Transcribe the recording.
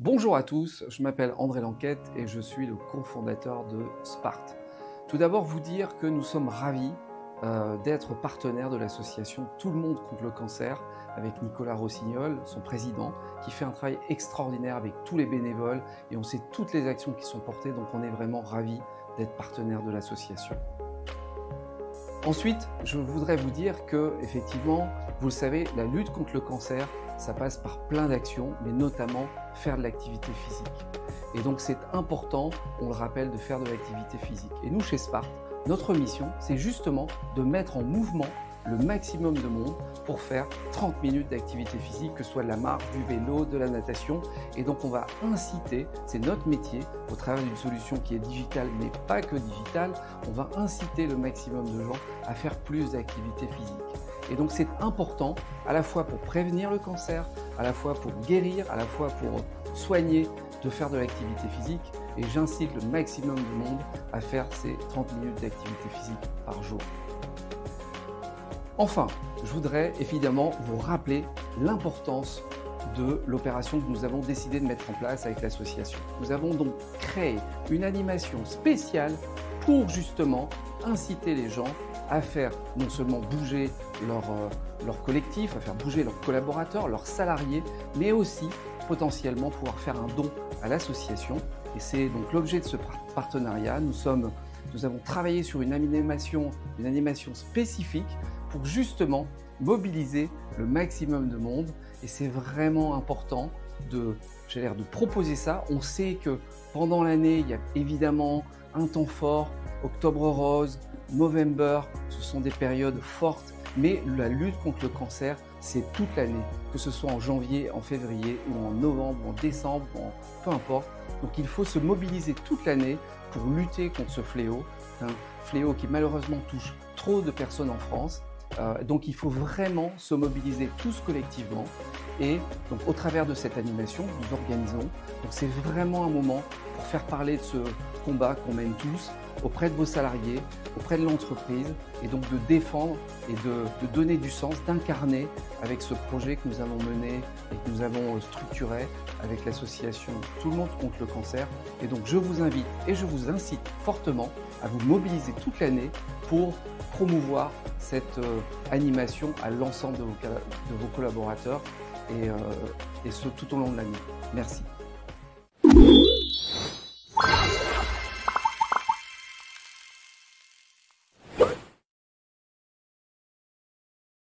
Bonjour à tous, je m'appelle André Lanquette et je suis le cofondateur de Sparte. Tout d'abord, vous dire que nous sommes ravis d'être partenaires de l'association Tout le monde contre le cancer avec Nicolas Rossignol, son président, qui fait un travail extraordinaire avec tous les bénévoles et on sait toutes les actions qui sont portées, donc on est vraiment ravis d'être partenaire de l'association. Ensuite, je voudrais vous dire que, effectivement, vous le savez, la lutte contre le cancer, ça passe par plein d'actions, mais notamment faire de l'activité physique. Et donc c'est important, on le rappelle, de faire de l'activité physique. Et nous, chez Sparte, notre mission, c'est justement de mettre en mouvement le maximum de monde pour faire 30 minutes d'activité physique, que ce soit de la marche, du vélo, de la natation. Et donc on va inciter, c'est notre métier, au travers d'une solution qui est digitale, mais pas que digitale, on va inciter le maximum de gens à faire plus d'activité physique. Et donc c'est important, à la fois pour prévenir le cancer, à la fois pour guérir, à la fois pour soigner, de faire de l'activité physique. Et j'incite le maximum de monde à faire ces 30 minutes d'activité physique par jour. Enfin, je voudrais évidemment vous rappeler l'importance de l'opération que nous avons décidé de mettre en place avec l'association. Nous avons donc créé une animation spéciale pour justement inciter les gens à faire non seulement bouger leur collectif, à faire bouger leurs collaborateurs, leurs salariés, mais aussi potentiellement pouvoir faire un don à l'association. Et c'est donc l'objet de ce partenariat. Nous avons travaillé sur une animation spécifique pour justement mobiliser le maximum de monde. Et c'est vraiment important de proposer ça. On sait que pendant l'année, il y a évidemment un temps fort, Octobre rose, November, ce sont des périodes fortes, mais la lutte contre le cancer, c'est toute l'année, que ce soit en janvier, en février ou en novembre, en décembre, peu importe. Donc il faut se mobiliser toute l'année pour lutter contre ce fléau, un fléau qui malheureusement touche trop de personnes en France. Donc il faut vraiment se mobiliser tous collectivement et donc au travers de cette animation, nous organisons. Donc c'est vraiment un moment pour faire parler de ce combat qu'on mène tous auprès de vos salariés, auprès de l'entreprise et donc de défendre et de donner du sens, d'incarner avec ce projet que nous avons mené et que nous avons structuré avec l'association Tout le monde contre le cancer. Et donc je vous invite et je vous incite fortement à vous mobiliser toute l'année pour promouvoir cette animation à l'ensemble de vos collaborateurs et ce tout au long de l'année. Merci.